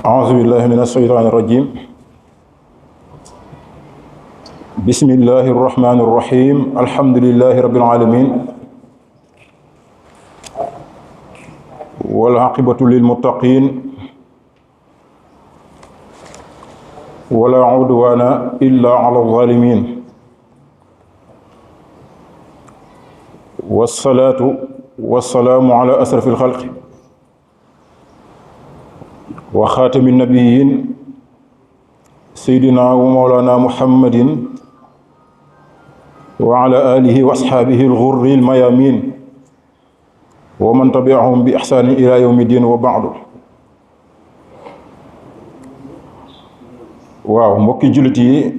أعوذ بالله من الشيطان الرجيم بسم الله الرحمن الرحيم الحمد لله رب العالمين والعاقبة للمتقين ولا عدوان إلا على الظالمين والصلاة والسلام على أشرف الخلق وخاتم النبيين سيدنا ومولانا محمد وعلى آله وأصحابه الغر الميامين ومن تبعهم بإحسان إلى يوم الدين وبعد. waaw mbokki jullit yi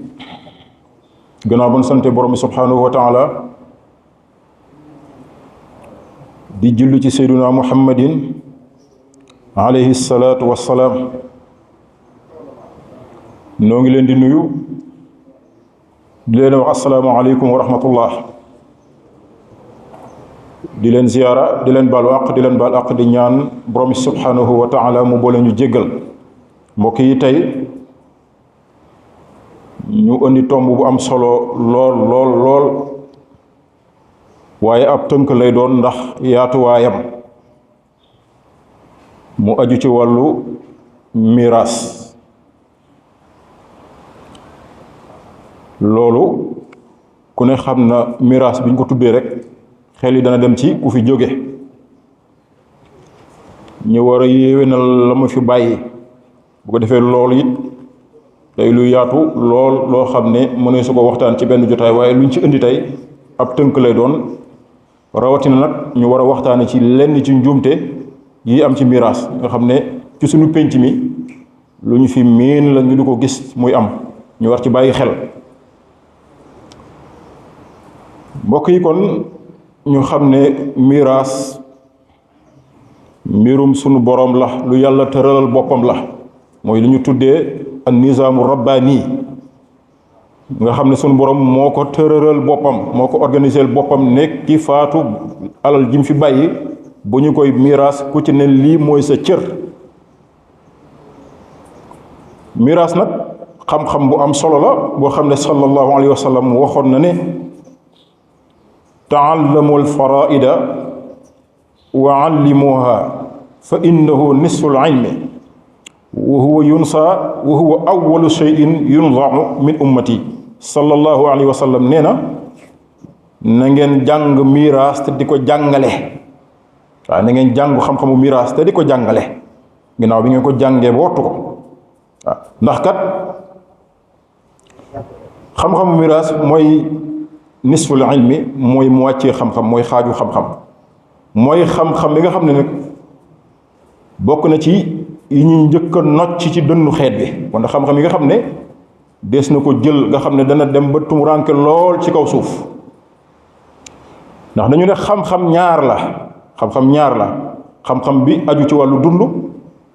gannaaw ba ñu sante borom bi subhanahu wa taala di julli ci seyduna muhammadin alayhi salaatu wassalaam noo ngi leen di nuyu di leen wax assalaamu aleykum wa rahmatullah di leen ziyaara di leen baalu àq di leen baal àq di ñaan borom bi subhanahu wa taala mu boole ñu jéggal. mbokk yi tey ñu indi tomb bu am solo lool waaye ab tënk lay doon ndax yaatuwaayam mu aju ci wàllu miraas. loolu ku ne xam na miraas bi ñu ko tuddee rek xel yi dana dem ci ku fi jóge ñu war a yéwénal la mu fi bàyyi bu ko defee loolu it tey lu yaatu lool loo xam ne mënee su ko waxtaan ci benn jotaay waaye luñ ci indi tey ab tënk lay doon rawatina nag ñu war a waxtaane ci lenn ci njuumte yi am ci miraas nga xam ne ci suñu pénc mi lu ñu fi miin la ñu di ko gis muy am ñu war ci bàyyi xel. mbokk yi kon ñu xam ne miraas mbirum sunu boroom la lu yàlla tëralal boppam la mooy li ñu tuddee an nizaamu rabbaani nga xam ne sunu borom moo ko tërëral boppam moo ko organiseel boppam nekk ki faatu alal ji mu fi bàyyi bu ñu koy miraas ku ci ne lii mooy sa cër. miraas nag xam-xam bu am solo la boo xam ne sallallahu alayhi wa sallam waxoon na ne taallamu alfaraida wa allimuha fa innahu nisful ilmi wa huwa yunsa wa huwa awwalu shay'in yunza'u min ummati. sallallahu alayhi wa sallam nee na ngeen jàng miraas te di ko jàngale. waaw na ngeen jàng xam-xamu miraas te di ko jàngale ginnaaw bi ngeen ko jàngee ba wattu ko waaw ndax kat xam-xamu miraas mooy nisful ilmi mooy mu wàccee xam-xam mooy xaaju xam-xam mooy xam-xam bi nga xam ne nag bokk na ci yi ñuy njëkk a nocc ci dënnu xeet bi kon xam-xam yi nga xam ne des na ko jël nga xam ne dana dem ba tumuranke lool ci kaw suuf ndax dañu ne xam-xam ñaar la xam-xam bi aju ci wàllu dund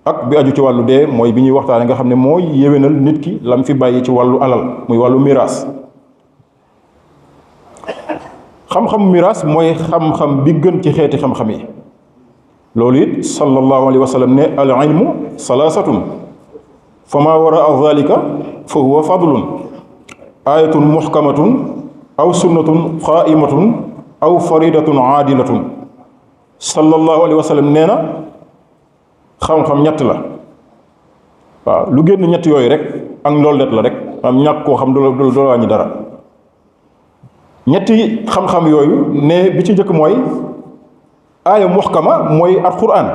ak bi aju ci wàllu dee mooy bi ñuy waxtaane nga xam ne mooy yéwénal nit ki lam fi bàyyi ci wàllu alal muy wàllu miraas. xam-xamu miraas mooy xam-xam bi gën ci xeeti xam-xam yi loolu it sallallahu alayhi wa sallam ne al ilmu salaasatun fa ma waraa zalika fa huwa fadlun ayatun muhkamatun aw sunnatun qaimatun aw faridatun aadilatun. sallallahu alayhi wa sallam nee na xam-xam ñett la waaw lu génn ñett yooyu rek ak ndoldet la rek am ñàkk koo xam du la wàññi dara. ñetti xam-xam yooyu ne bi ci njëkk mooy aaya muhkama mooy alquran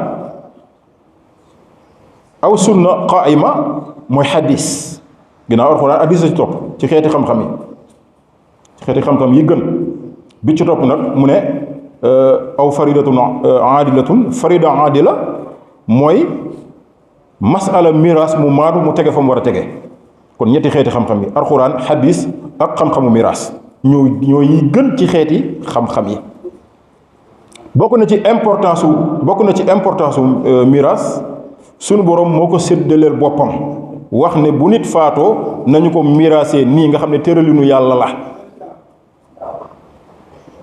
aw sunna qaima mooy xadis ginnaaw alquran hadis la ci topp ci xeeti xam-xam yi gën bi ci topp nag mu ne aw faridatun aadilatun farida aadila mooy masala miraas mu maadu mu tege fa mu war a tege kon ñetti xeeti xam-xam yi alquran hadis ak xam-xamu miraas ñoo yi gën ci xeeti xam-xam yi. bokk na ci importance su miraas sunu borom moo ko séddaleel boppam wax ne bu nit faatoo nañu ko miraasee nii nga xam ne tëralinu yàlla la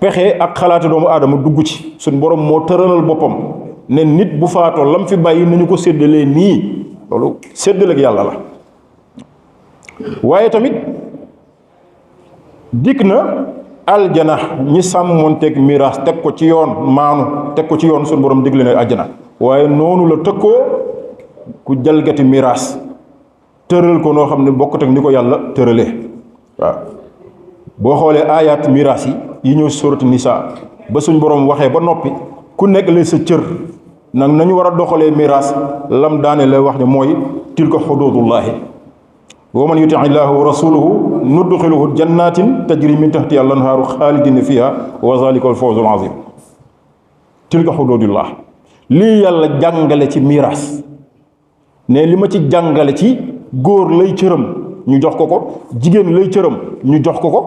pexe ak xalaatu doomu aadama dugg ci sunu borom moo tëralal boppam ne nit bu faatoo lam fi bàyyi nañu ko séddalee nii loolu séddale ak yàlla la. waaye tamit dikk na aljana ñi sàmmonteeg miraas teg ko ci yoon maanu teg ko ci yoon suñu borom digle na aljana, waaye noonu la tëkkoo ku jalgati miraas tëral ko noo xam ne bokkut ak ni ko yàlla tëralee. waaw boo xoolee aayaat miraas yi ñëw suuratu nisaa ba suñ borom waxee ba noppi ku nekk la sa cër nag nañu war a doxalee miraas lam daane la wax ne mooy tilka xuduudullaahi wa man yuti llaaha wa rasulahu nudxiluhu jannatin tajri min tahtiha al anhaaru xaalidina fiha wa zalika al fawzul azim. tilka xuduudullah lii yàlla jàngale ci miraas ne li ma ci jàngale ci góor lay cëram ñu jox ko ko, jigéen lay cëram ñu jox ko ko,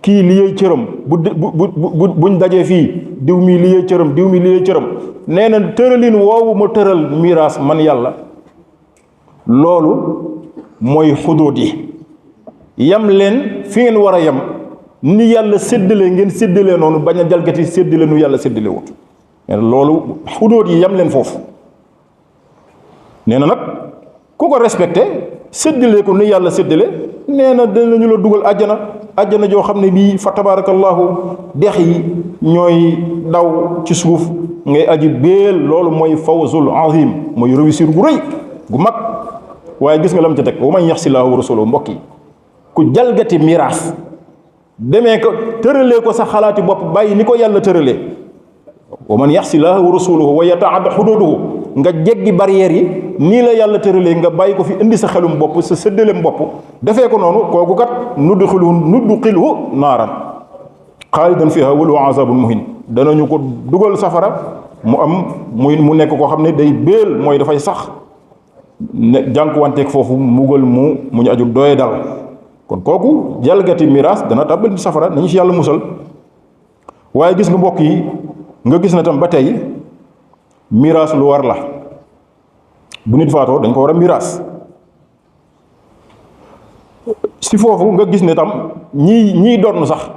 kii li yey cëram buñ dajee fii diw mi li yey cëram diw mi li yey cëram. nee na tëralin woowu ma tëral miraas man yàlla loolu mooy xuduud yi. yam leen fi ngeen war a yam ni yàlla séddale ngeen séddale noonu, bañ a jalgati séddale nu yàlla séddale wut. loolu xuduud yi yam leen foofu. nee na nag ku ko respecté séddale ko ni yàlla séddale, nee na danañu la dugal àjjana joo xam ne bii fa tabarakallahu dex yi ñooy daw ci suuf ngay aji béel. loolu mooy fawzul azim, mooy réussir gu rëy gu mag. waaye gis nga lam ca teg wa man yaxsi laahu wa rasulahu. mbokk yi ku jalgati miraas demee ko tëralee ko sa xalaati bopp bàyyi ni ko yàlla tëralee, wa man yaxsi laahu wa rasulahu wa yataadda xuduuduhu, nga jeggi barrières yi nii la yàlla tëralee nga bàyyi ko fi indi sa xelum bopp sa séddaleem bopp defee ko noonu, kooku kat nudxilhu naaran xaalidan fiha wa lahu azabun muhin. danañu ko dugal safara mu am mu nekk koo xam ne day béel, mooy dafay sax ne jànkuwanteeg foofu mugal mu ñu aju doye dal. kon kooku jalgati miraas dana tàbbal bi safara, nañu ci yàlla musal. waaye gis nga mbokk yi, nga gis na tam ba tey miraas lu war la. bu nit faatoo dañ ko war a miraas. si foofu nga gis ne tam ñii doon sax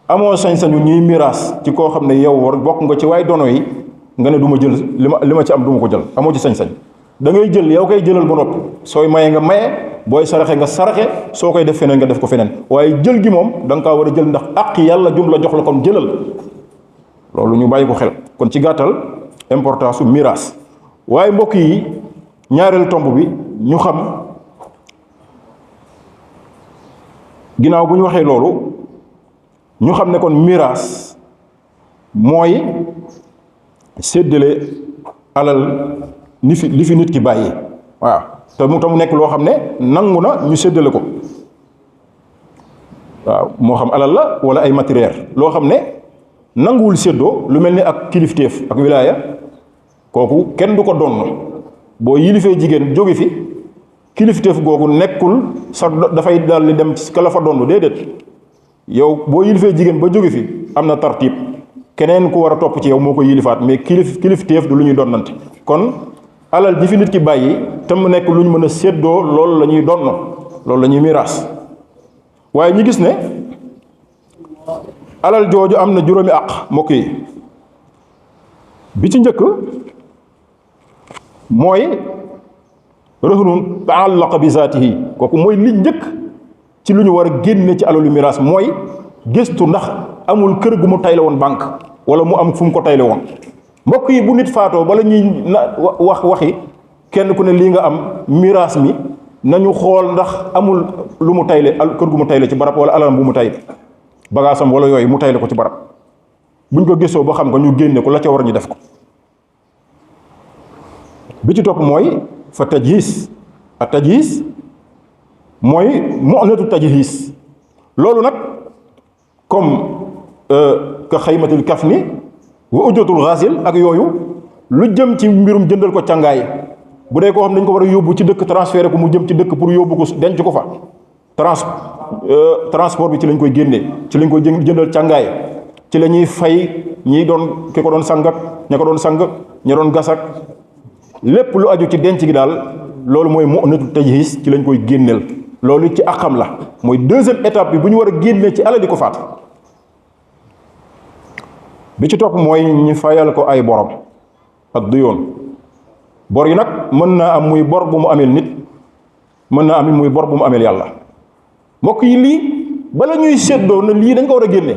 amoo sañ-sañu ñuy miraas ci koo xam ne yow war bokk nga ci waaye dono yi nga ne du ma jël li ma ci am du ma ko jël, amoo ci sañ-sañ. da ngay jël yow koy jëlal ba noppi, sooy maye nga maye, booy saraxe nga saraxe, soo koy def feneen nga def ko feneen. waaye jël gi moom da nga kaa war a jël ndax àq yàlla jum la jox la kon jëlal. loolu ñu bàyyi ko xel. kon ci gàttal importance su miraas. waaye mbokk yi, ñaareelu tomb bi ñu xam, ginnaaw bu ñu waxee loolu ñu xam ne kon miraas mooy séddale alal li fi nit ki bàyyi. waaw te mu nekk loo xam ne nangu na ñu séddale ko. waaw moo xam alal la wala ay matériel loo xam ne nanguwul séddoo, lu mel ni ak kilifteef ak wilaaya, kooku kenn du ko donn. boo yilifee jigéen jóge fi, kilifteef googu nekkul sa dafay daal di dem ci ka la fa donn, déedéet. yow boo yilifee jigéen ba jóge fi am na tartiib, keneen ku war a topp ci yow moo ko yilifaat, mais kilifteef du lu ñuy donnante. kon alal ji fi nit ki bàyyi te mu nekk lu ñu mën a séddoo, loolu la ñuy donn, loolu la ñuy miraas. waaye ñu gis ne alal jooju am na juróomi àq mbokk yi. bi ci njëkk mooy rahnun ta'allaqa bi zaatihi, kooku mooy li njëkk ci lu ñu war a génne ci alalu miraas, mooy gëstu ndax amul kër gu mu tayle woon banque wala mu am fu mu ko tayle woon. mbokk yi, bu nit faatoo bala ñuy waxi kenn ku ne lii nga am miraas mi, nañu xool ndax amul lu mu tayle kër gu mu tayle ci barab wala alalam bu mu tayle bagaasam wala yooyu mu tayle ko ci barab. buñ ko gëstoo ba xam nga ñu génne ko la ca war ñu def ko. bi ci topp mooy fa tajhiis. a tajhiis mooy mu'natu tajhiis. loolu nag comme ka xaymatul kafni wa ujratul ghaasil ak yooyu, lu jëm ci mbirum jëndal ko càngaay. bu dee koo xam ne dañ ko war a yóbbu ci dëkk, transféré ko mu jëm ci dëkk pour yóbbu ko denc ko fa, transport bi ci lañ koy génnee, ci lañ koy jëndal càngaay, ci la ñuy fay ñi doon ki ko doon sang ak ña ko doon sang, ña doon gas ak lépp lu aju ci denc gi daal. loolu mooy mu'natu tajhiis, ci lañ koy génneel. loolu ci àqam la, mooy deuxième étape bi bu ñu war a génnee ci alal di ko faat. bi ci topp mooy ñu fayal ko ay borom ak du yoon. bor yi nag mën naa am muy bor bu mu ameel nit, mën naa am muy bor bu mu ameel yàlla. mbokk yi lii bala ñuy séddoo na lii dañ ko war a génne,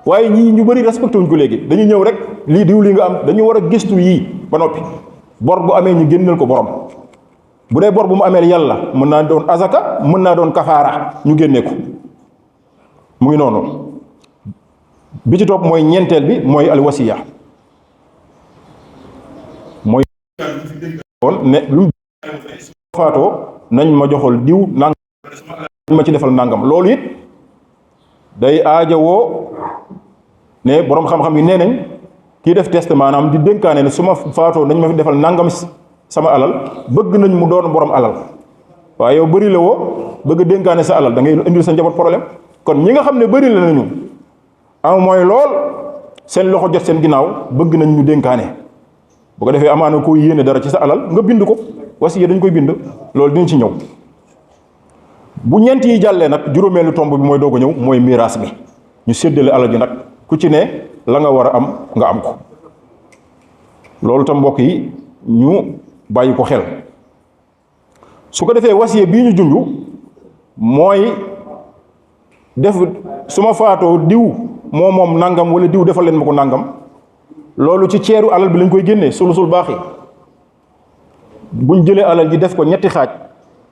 waaye ñii ñu bëri respecté wuñ ko léegi. dañuy ñëw rek lii diw li nga am, dañu war a gëstu yii ba noppi. bor bu amee ñu génneel ko borom. bu dee bor bu mu ameel yàlla mën naa doon azaka, mën naa doon kafaara, ñu génnee ko. mu ngi noonu. bi ci topp mooy ñeenteel bi mooy alwasiya, mooy ne lu mu faatoo nañ ma joxol diw nangam, nañ ma ci defal nangam. loolu it day aajawoo ne borom xam-xam yi nee nañ kii def test maanaam di dénkaane ne su ma faatoo nañ ma fi defal nangam sama alal, bëgg nañ mu doon borom alal. waaye yow bëri la woo bëgg dénkaane sa alal, da ngay indil sa njaboot problème. kon ñi nga xam ne bëri la nañu am mooy lool seen loxo jot seen ginnaaw, bëgg nañ ñu dénkaane. bu ko defee amaana koo yéene dara ci sa alal nga bind ko, wasiya dañ koy bind. loolu dinañ ci ñëw. bu ñeent yi jàllee nag juróomeelu tomb bi mooy doog a ñëw, mooy miraas mi. ñu séddale alal ji nag ku ci ne la nga war a am nga am ko. loolu tam mbokk yi ñu bàyyi ko xel. su ko defee wasiya bii ñu junj mooy def su ma faatoo diw moom nangam wala diw defal leen ma ko nangam. loolu ci ceeru alal bi lañ koy génnee sulusul baax yi. buñ jëlee alal ji def ko ñetti xaaj,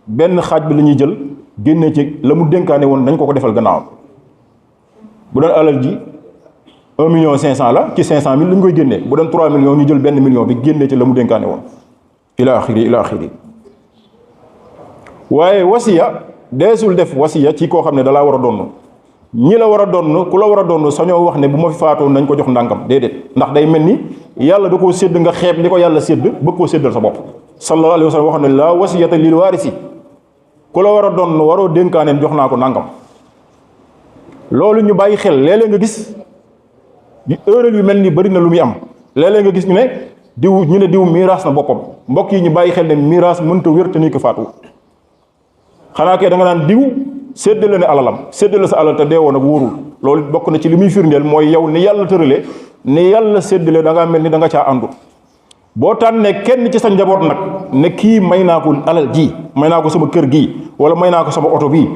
benn xaaj bi la ñuy jël génnee ci la mu dénkaane woon dañ ko defal gannaawam. bu doon alal ji 1,5 million la, ci 500,000 lañ koy génnee. bu doon 3 millions ñu jël benn million bi génnee ci la mu dénkaane woon. ila axiri. waaye wasiya deesul def wasiya ci koo xam ne dalaa war a donn. ñi la war a donn, ku la war a donn sañoo wax ne bu ma fi faatoo nañ ko jox ndàngam, déedéet. ndax day mel ni yàlla da koo sédd nga xeeb li ko yàlla sédd bëgg koo séddal sa bopp. sallallahu alayhi wa sallam wax ne la wasiyata lil waarisi, ku la war a donn waroo dénkaaneen jox naa ko ndàngam. loolu ñu bàyyi xel. léeg-léeg nga gis erreur yu mel ni bari na lu muy am. léeg-léeg nga gis ñu ne diw miraas na boppam. mbokk yi ñu bàyyi xel ne miraas mënta wér te ni ko faatu. xanaa kay da nga naan diw séddale ne alalam, séddale sa alal te deewoon ak wóorul. loolu bokk na ci li muy firndeel mooy yow ni yàlla tëralee, ni yàlla séddale da ngaa mel ni da nga caa àndu. boo tànnee kenn ci sa njaboot nag ne kii may naa ko alal ji, may naa ko sama kër gii, wala may naa ko sama oto bii,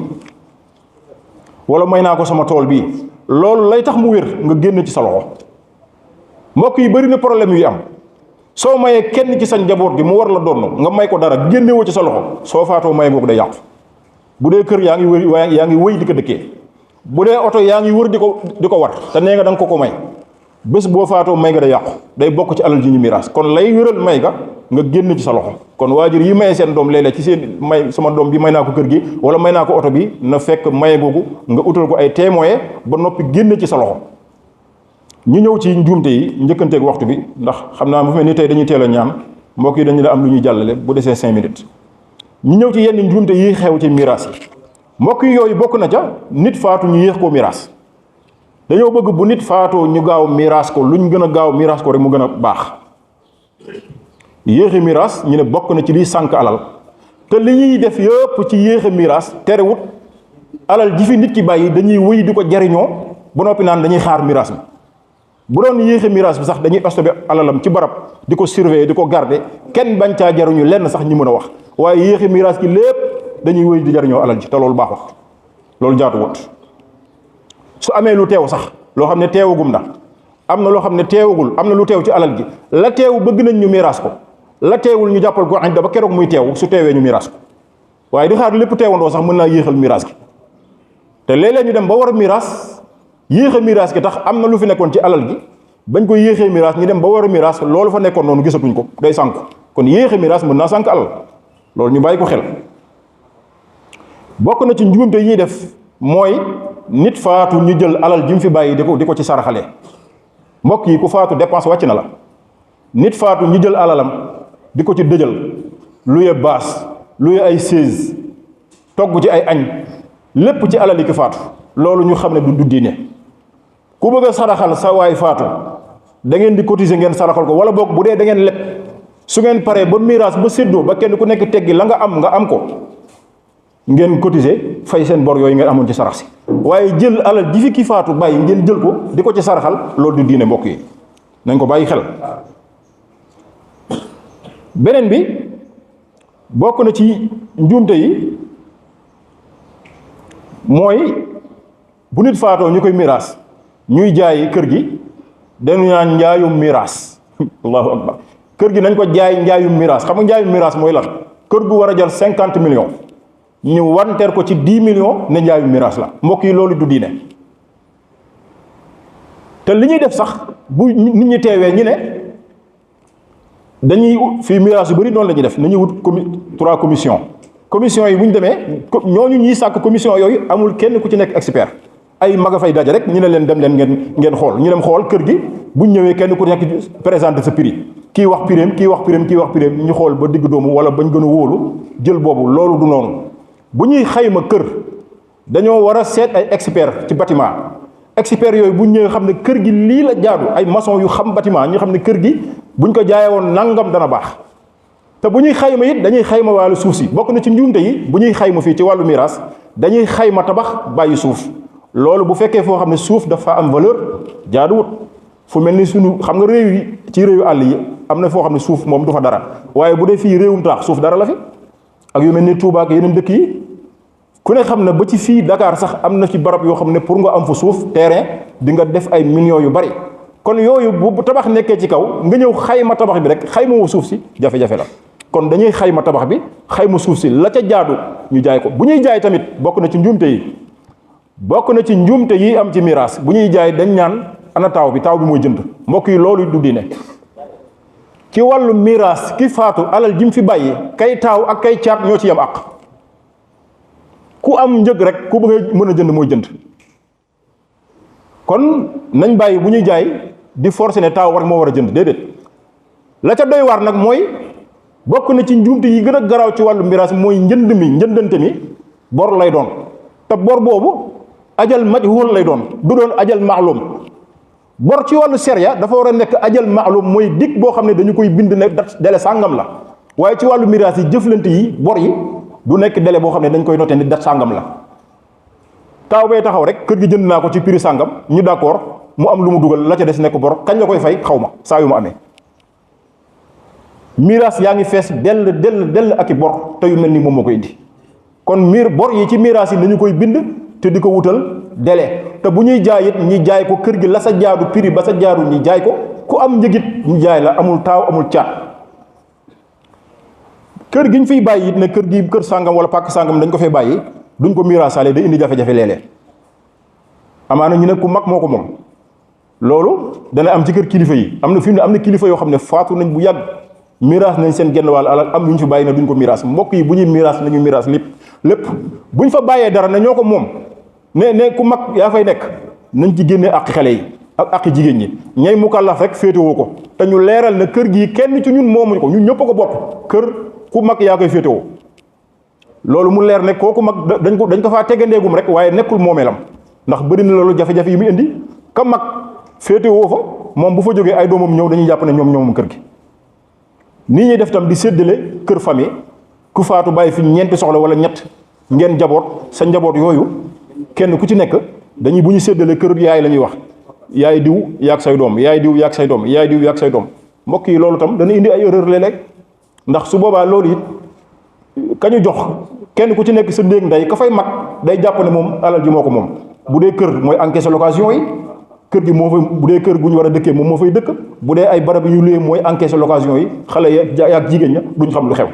wala may naa ko sama tool bii, loolu lay tax mu wér nga génn ci sa loxo. mbokk yi bëri na problème yu am. soo mayee kenn ci sa njaboot gi mu war la doon nga may ko dara génnewoo ci sa loxo, soo faatoo maye googu day yàqu. bu dee kër yaa ngi wëy di ko dëkkee, bu dee oto yaa ngi wër di ko war te nee nga da nga ko may, bés boo faatoo may nga day yàqu, day bokk ci alal ji ñu miraas. kon lay wéral may ga nga génn ci sa loxo. kon waajur yi maye seen doom léeg-léeg ci seen may, sama doom bi may naa ko kër gi wala may naa ko oto bi, na fekk maye googu nga utal ko ay témoin ba noppi génn ci sa loxo. ñu ñëw ci njuumte yi njëkkanteeg waxtu bi, ndax xam naa bu mel ni tey dañuy teel a ñaan, mbokk yi dañu la am lu ñuy jàllale bu desee 5 minutes. ñu ñëw ci yenn njuumte yi xew ci miraas yi. mbokk yi yooyu bokk na ca nit faatu ñu yéex koo miraas. dañoo bëgg bu nit faatoo ñu gaaw miraas ko, luñ gën a gaaw miraas ko rek mu gën a baax. yéexe miraas ñu ne bokk na ci liy sànk alal. te li ñuy def yëpp ci yéexe miraas terewut alal ji fi nit ki bàyyi dañuy wëy di ko jariñoo ba noppi naan dañuy xaar miraas bi. bu doon yéexe miraas bi sax dañuy stocké alalam ci barab di ko surveiller di ko garder, kenn bañ caa jaruñu lenn sax ñi mën a wax. waaye yéexe miraas gi lépp dañuy wëy di jariñoo alal ji, te loolu baaxut, loolu jaatuwut. su amee lu teew sax loo xam ne teewagum na, am na loo xam ne teewagul, am na lu teew ci alal ji, la teew bëgg nañ ñu miraas ko, la teewul ñu jàppal ko ànd ba keroog muy teew, su teewee ñu miraas ko. waaye di xaar lépp teewandoo sax mën naa yéexal miraas gi. te léeg-léeg ñu dem ba war a miraas, yéexe miraas gi tax am na lu fi nekkoon ci alal gi, bañ ko yéexee miraas ñu dem ba war a miraas, loolu fa nekkoon noonu gisatuñ ko, day sànk. kon yéexe miraas mën naa sànk alal, loolu ñu bàyyi ko xel. bokk na ci njuumte yi ñuy def mooy nit faatu ñu jël alal ji mu fi bàyyi di ko ci saraxalee. mbokk yi ku faatu dépense wàcc na la. nit faatu ñu jël alalam di ko ci dëjal, luye baas, luye ay chaise, togg ci ay añ, lépp ci alal yi ki faatu. loolu ñu xam ne du diine. ku bëgg a saraxal sa waay faatu da ngeen di cotiser ngeen saraxal ko, wala boog bu dee da ngeen leb, su ngeen paree ba miraas ba séddoo ba kenn ku nekk teggi la nga am ko, ngeen cotiser fay seen bor yooyu ngeen amoon ci sarax si. waaye jël alal ji fi ki faatu bàyyi ngeen jël ko di ko ci saraxal, loolu du diine mbokk yi, nañ ko bàyyi xel. beneen bi bokk na ci njuumte yi mooy bu nit faatoo ñu koy miraas ñuy jaay kër gi dañu naan njaayum miraas allahu akbar kër gi nañ ko jaay njaayum miraas xam nga njaayum miraas mooy lan kër gu war a jar 50 millions ñu wanteer ko ci 10 millions ne njaayum miraas la mbokk yi loolu du diine te li ñuy def sax bu nit ñi teewee ñu ne dañuy fii miraas yu bëri noonu la ñuy def nañuy wut 3 commission yi bu ñu demee ñooñu ñuy sàkk commission yooyu amul kenn ku ci nekk expert ay maga fay daje rek ñu ne leen dem leen ngeen xool ñu dem xool kër gi bu ñu ñëwee kenn ku nekk présenté sa prix kii wax prix kii wax prix kii wax prix ñu xool ba digg doomu wala bañ gën a wóolu jël boobu loolu du noonu bu ñuy xayma kër dañoo war a seet ay expert ci bâtiment expert yooyu bu ñu ñëwee xam ne kër gi lii la jaadu ay maçon yu xam bâtiment ñu xam ne kër gi buñ ko jaayee woon nangam dana baax te bu ñuy xayma it dañuy xayma wàllu suuf si bokk na ci njuumte yi bu ñuy xayma fii ci wàllu miraas dañuy xayma tabax bàyyi suuf loolu bu fekkee foo xam ne suuf dafa am valeur jaaduwut fu mel ni sunu xam nga réew yi ci réewu àll yi am na foo xam ne suuf moom du fa dara waaye bu dee fii réewum taax suuf dara la fi ak yu mel ni Touba ak yeneen dëkk yi ku ne xam ne ba ci fii Dakar sax am na ci barab yoo xam ne pour nga am fa suuf terrain di nga def ay millions yu bari kon yooyu bu tabax nekkee ci kaw nga ñëw xayma tabax bi rek xayma wu suuf si jafe-jafe la kon dañuy xayma tabax bi xayma suuf si la ca jaadu ñu jaay ko bu ñuy jaay tamit bokk na ci njuumte yi am ci miraas bu ñuy jaay dañ ñaan ana taaw bi mooy jënd mbokk yi loolu du diine ci wàllu miraas ki faatu alal ji mu fi bàyyi kay taaw ak kay caat ñoo ci yam àq ku am njëg rek ku bëgg mën a jënd mooy jënd kon nañ bàyyi bu ñuy jaay di forcer ne taaw war moo war a jënd déedéet la ca doy waar nag mooy bokk na ci njuumte yi gën a garaaw ci wàllu miraas mooy njëndante mi bor lay doon te bor boobu ajal majhul lay doon du doon ajal maalum bor ci wàllu sharia dafa war a nekk ajal maalum mooy dig boo xam ne dañu koy bind ne délai sàngam la waaye ci wàllu miraas yi jëflante yi bor yi du nekk délai boo xam ne dañ koy noté ni dat sàngam la taaw bay taxaw rek kër gi jënd naa ko ci prix sàngam ñu d'accord mu am lu mu dugal la ca des nekk bor kañ la koy fay xaw ma saa yu mu amee miraas yaa ngi fees dell ak i bor te yu mel ni moom moo koy indi kon bor yi ci miraas yi nañu koy bind te di ko wutal délai te bu ñuy jaay it ñi jaay ko kër gi la sa jaadu prix ba sa jaadu ñi jaay ko ku am njëgit ñu jaay la amul taaw amul caat kër gi ñu fiy bàyyi it ne kër gi kër sàngam wala pàkk sàngam dañ ko fay bàyyi duñ ko miraasaale day indi jafe-jafe léeg-léeg amaana ñu ne ku mag moo ko moom loolu dana am ci kër kilifa yi am na fi mu ne am na kilifa yoo xam ne faatu nañ bu yàgg miraas nañ seen genn wàll alal am ñu fi bàyyi na duñ ko miraas mbokk yi bu ñuy miraas nañu miraas lépp buñ fa bàyyee dara ne ñoo ko moom ne ku mag yaa fay nekk nañ ci génnee àqi xale yi ak àqi jigéen ñi ñay mukallaf rek féetewoo ko te ñu leeral ne kër gii kenn ci ñun moomuñ ko ñun ñëpp ko bokk kër ku mag yaa koy féetewoo loolu mu leer ne kooku mag dañ ko faa tegandeegum rek waaye nekkul moomeelam ndax bëri na loolu jafe-jafe yi muy indi ka mag féetewoo fa moom bu fa jógee ay doomam ñëw dañuy jàpp ne ñoom kër gi nii ñuy def tam di séddale kër famille ku faatu bàyyi fi ñeenti soxla wala ñett ngeen njaboot sa njaboot yooyu kenn ku ci nekk dañuy bu ñu séddale kër yaay la ñuy wax yaay diw yaag say doom yaay diw yaag say doom yaay diw yaag say doom mbokk yi loolu tam dana indi ay erreur léeg-léeg ndax su boobaa loolu it kañu jox kenn ku ci nekk sa néeg ndey ka fay mag day jàpp ne moom alal ji moo ko moom bu dee kër mooy encaissé location yi kër gi moo fay bu dee kër gu ñu war a dëkkee moom moo fay dëkk bu dee ay barab yu ñu luyee mooy encaissé location yi xale ya ak jigéen ña duñ xam lu xew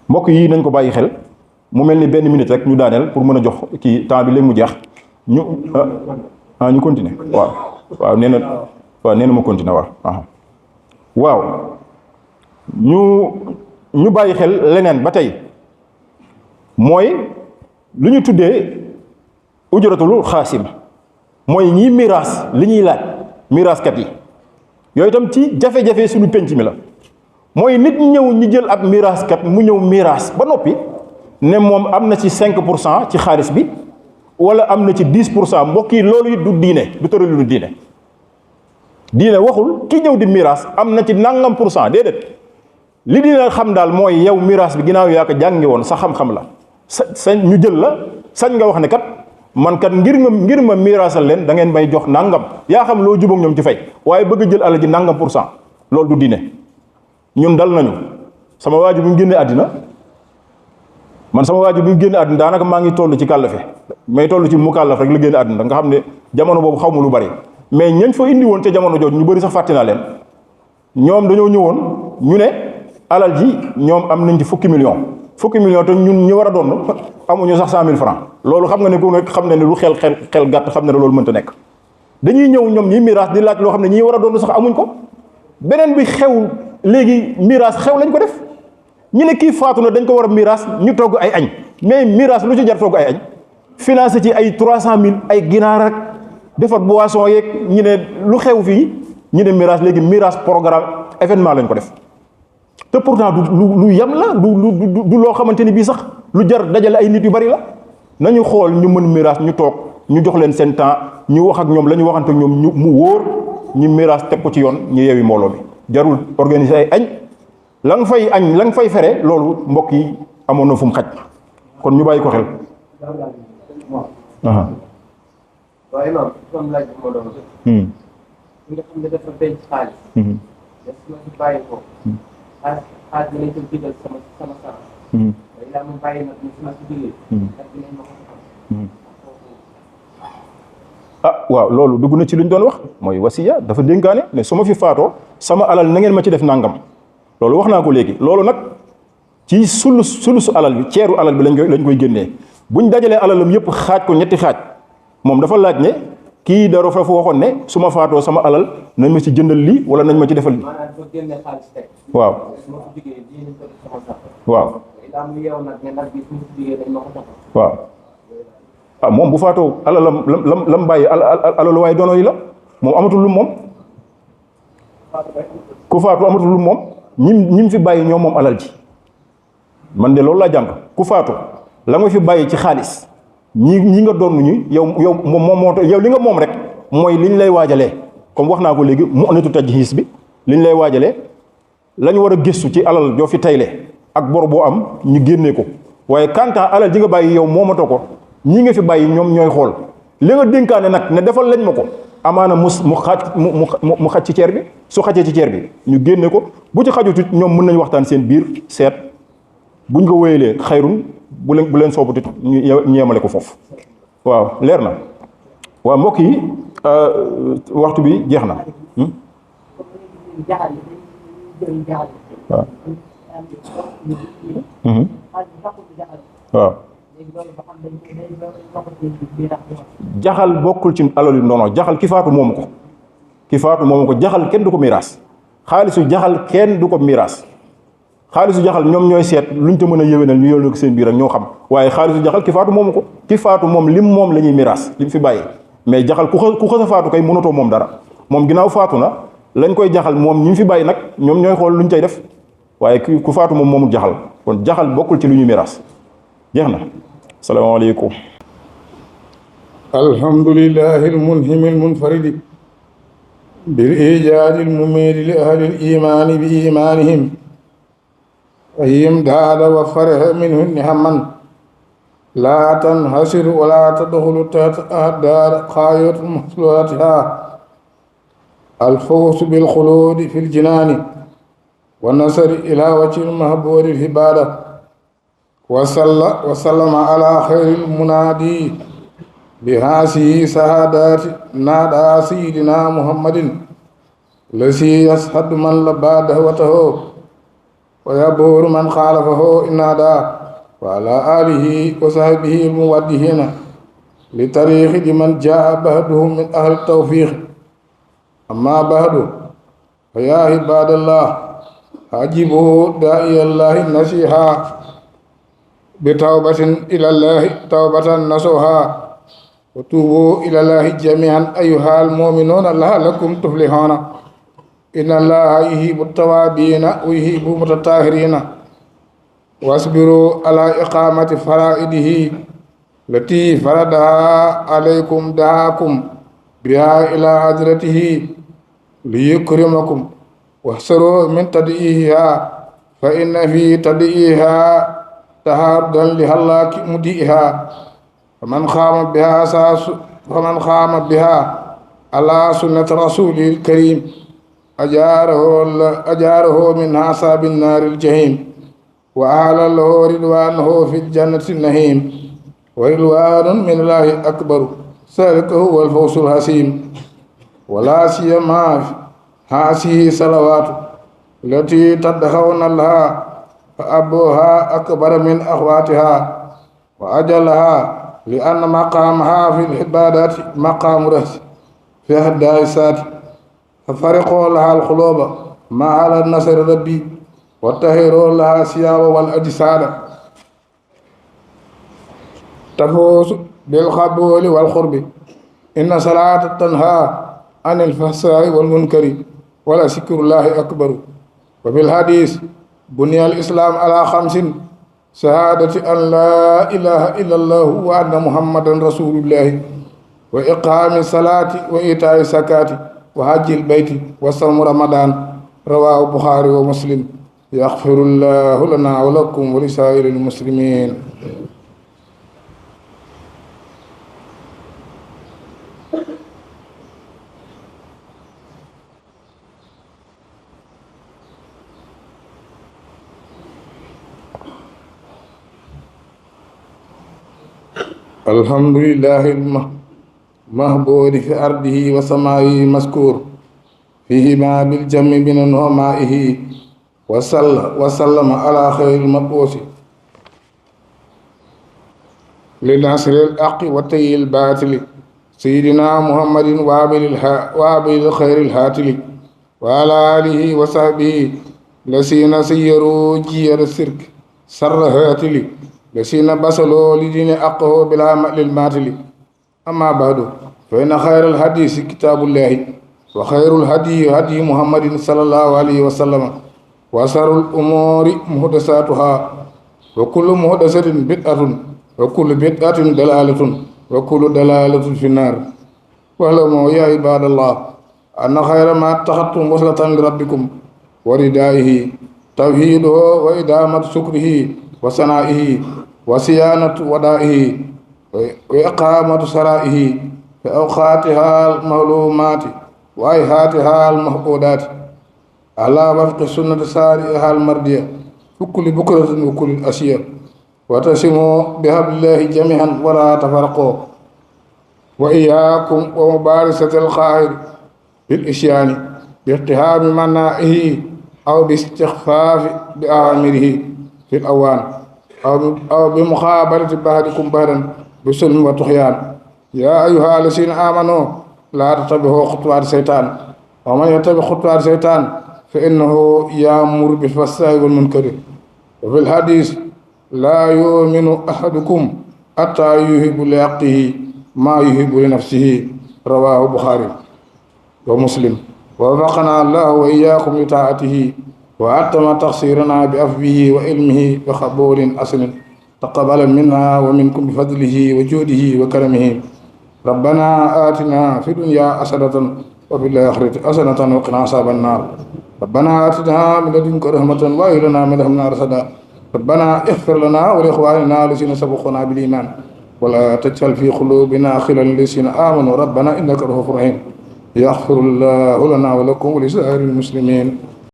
mbokk yi nañ ko bàyyi xel mu mel ni benn minute rek ñu daaneel pour mën a jox kii temps bi léegi mu jeex ñu continuer waaw nee na ma continuer waaw ñu bàyyi xel leneen ba tey mooy lu ñu tuddee ujratul xaasim mooy ñii miraas li ñuy laaj miraaskat yi yooyu itam ci jafe-jafe suñu penc mi la mooy nit ñëw ñu jël ab miraaskat mu ñëw miraas ba noppi ne moom am na ci 5% ci xaalis bi wala am na ci 10% mbokk yi loolu it du diine du tëralinu diine waxul ki ñëw di miraas am na ci nangam % déedéet li dina xam daal mooy yow miraas bi ginnaaw yaa ko jàngi woon sa xam-xam la sa ñu jël la sañ nga wax ne kat man kat ngir ma miraasal leen da ngeen may jox nangam yaa xam loo jubóog ñoom ci fay waaye bëgg jël alal ji nangam % loolu du diine ñun dal nañu sama waaju bi mu génnee àddina man sama waaju bi mu génne àddina daanaka maa ngi toll ci kàllafe may toll ci mu kàllaf rek la génne àddina nga xam ne jamono boobu xaw ma lu bari mais ñañ fa indi woon ca jamono jooju ñu bëri sax fàtte naa leen ñoom dañoo ñëwoon ñu ne alal ji ñoom am nañ ci fukki million te ñun ñi war a doon amuñu sax 100 000 francs loolu xam nga ne ku nekk xam ne lu xel gàtt xam ne loolu mënta nekk dañuy ñëw ñoom ñi miraas di laaj loo xam ne ñi war a doon sax amuñ ko beneen bi xew léegi miraas xew lañ ko def ñu ne kii faatu na dañ ko war a miraas ñu togg ay añ mais miraas lu ci jar togg ay añ financé ci ay 300 000 ay ginaar ak defar boisson yeeg ñu ne lu xew fii ñu ne miraas léegi miraas programme événement lañ ko def te pourtant lu yam la du loo xamante ni bii sax lu jar dajale ay nit yu bari la nañu xool ñu mën miraas ñu toog ñu jox leen seen temps ñu wax ak ñoom la ñu waxante ak ñoom ñu mu wóor ñu miraas teg ko ci yoon ñu yeewi mbooloo mi jarul organiser ay añ la nga fay añ la nga fay fere loolu mbokk yi amoon na fu mu xaj kon ñu bàyyi ko xel. waaye noonu comme laaj bi ma doon def. nga xam ne dafa denc xaalis. def ma ci bàyyi ko. xaalis bi lañ ko digal sama sens. waaye daa ma bàyyi nag ñu sama si digal. ndax dinañ ma ko xam. waaw loolu dugg na ci luñ doon wax mooy wasiya dafa dénkaane ne su ma fi faatoo sama alal na ngeen ma ci def nangam loolu wax naa ko léegi loolu nag ci sulusu alal bi ceeru alal bi lañ koy génnee buñ dajalee alalam yëpp xaaj ko ñetti xaaj moom dafa laaj ne kii dara fa waxoon ne su ma faatoo sama alal nañ ma ci jëndal lii wala nañ ma ci defal lii. maanaam boo génnee xaalis teg. waaw. su ma ko jigéen lii lañ ko def sama sax. waaw. daa mu yeew nag ne nag bi su ma ko jigéen dañ ma ko jox. waaw. moom bu faatoo alalam lam bàyyi alalu waaye dono yi la moom amatul lu moom ku faatu amatul lu moom ñim fi bàyyi ñoom moom alal ji man de loolu laa jàng ku faatu la nga fi bàyyi ci xaalis ñi nga doon ñu yow moom moo yow li nga moom rek mooy liñ lay waajalee comme wax naa ko léegi mu onitu tajhiis bi liñ lay waajalee lañ war a gëstu ci alal joo fi tayle ak bor boo am ñu génnee ko waaye kanta alal ji nga bàyyi yow moomatoo ko ñi nga fi bàyyi ñoom ñooy xool li nga dénkaane nag ne defal lañ ma ko amaana mu xaj ci ceer bi su xajee ci ceer bi ñu génne ko bu ci xajutut ñoom mën nañu waxtaan seen biir seet buñ ko wéyalee xayrun bu leen soobutut ñu yemale ko foofu waaw leer na waaw mbokk yi waxtu bi jeex na waaw jaxal bokkul ci alalu ndono jaxal ki faatu moomu ko jaxal kenn du ko miraas xaalisu jaxal kenn du ko miraas xaalisu jaxal ñoom ñooy seet luñ te mën a yéwénal ñu yónnee ko seen biir ak ñoo xam waaye xaalisu jaxal ki faatu moomu ko ki faatu moom lim moom la ñuy miraas lim fi bàyyi mais jaxal ku xës a faatu kay mënatoo moom dara moom ginnaaw faatu na lañ koy jaxal moom ñi fi bàyyi nag ñoom ñooy xool luñ cay def waaye ku faatu moom moomu jaxal kon jaxal bokkul ci lu ñuy miraas jeex na salaamaaleykum. alhamdulillahi almunhimi almunfaridi bil ijaadi almumiidi li ahli alimaani bi imaanihim wa imdaada wa faraha minhu nihaman laa tanhasiru wala tadxulu tahta ahdaar xaayatu mahsulatiha alfawsu bilxuluudi fi ljinaani wa nasari ila wajhi almahbuudi alhibaada وسلم على خير المنادي بهذه سعادات نادى سيدنا محمد الذي يشهد من لبى دعوته ويبور من خالفه إن نادى وعلى آله وصحبه الموجهين لطريق من جاء بعدهم من أهل التوفيق أما بعد فيا عباد الله أجيبوا داعي الله النصيحة بتوبة إلى الله توبة نصوحا وتوبوا إلى الله جميعا أيها المؤمنون لعلكم تفلحون إن الله يحب التوابين ويحب المتطهرين واصبروا على إقامة فرائضه التي فرضها عليكم دعاكم بها إلى حضرته ليكرمكم واحذروا من تضييعها فإن في تضييعها تهاردا لهلاك مديئها فمن قام بها على سنة رسوله الكريم أجاره من عذاب النار الجحيم وأعلى له رضوانه في الجنة النعيم ورضوان من الله أكبر ذلك هو الفوز الحسيم ولا سيما هذه صلوات التي تدعون لها فأبوها أكبر من أخواتها وأجلها لأن مقامها في العبادات مقام رأس في الدائسات ففرقوا لها القلوب ما على النصر ربي وطهروا لها الثياب والأجساد تفوز بالقبول والقرب إن صلاة تنهى عن الفحشاء والمنكر ولذكر الله أكبر وبالحديث بني الإسلام على 5 شهادة أن لا إله إلا الله وأن محمدا رسول الله وإقام الصلاة وإيتاء الزكاة وحج البيت وصوم رمضان رواه البخاري ومسلم يغفر الله لنا ولكم ولسائر المسلمين. الحمد لله المهبود في أرضه وسمائه مذكور فيهما بالجم من نعمائه وسلم على خير المبعوث لنصر الحق وتي الباطل سيدنا محمد وابل خير الهاتل وعلى آله وصحبه الذين سيروا جير السرك سر هاتل الذين بصلوا لدين أقه بلا للماتل. أما بعد فإن خير الحديث كتاب الله وخير الهدي هدي محمد صلى الله عليه وسلم وشر الأمور محدثاتها وكل محدثة بدعة وكل بدعة دلالة وكل دلالة في النار. واعلموا يا عباد الله أن خير ما اتخذتم وصلة لربكم وردائه توحيده وإدامة شكره وثنائه وصيانة ودائه وإقامة سرائه في أوقاتها المعلومات وأيهاتها المحبودات على وفق سنة سارئها المردية في كل بكرة وكل الأشياء وتسموا بحبل الله جميعا ولا تفرقوا وإياكم ومبارسة الخائر بالإشيان باقتهام منائه أو باستخفاف بأوامره في الأوان أو بمخابرة بعضكم بعضا بسلم وطغيان. يا أيها الذين آمنوا لا تتبعوا خطوات الشيطان ومن يتبع خطوات الشيطان فإنه يأمر بالفحشاء والمنكر. وفي الحديث لا يؤمن أحدكم حتى يحب لأخيه ما يحب لنفسه رواه البخاري ومسلم. ووفقنا الله وإياكم لطاعته وأتم تقصيرنا بعفوه وعلمه وقبول حسن تقبل منا ومنكم بفضله وجوده وكرمه. ربنا آتنا في الدنيا حسنة وفي الآخرة حسنة وقنا عذاب النار. ربنا آتنا من لدنك رحمة وهب لنا من لدنك رشدا. ربنا اغفر لنا ولإخواننا الذين سبقونا بالإيمان ولا تجعل في قلوبنا غلا للذين آمنوا ربنا إنك رؤوف رحيم. يغفر الله لنا ولكم ولسائر المسلمين.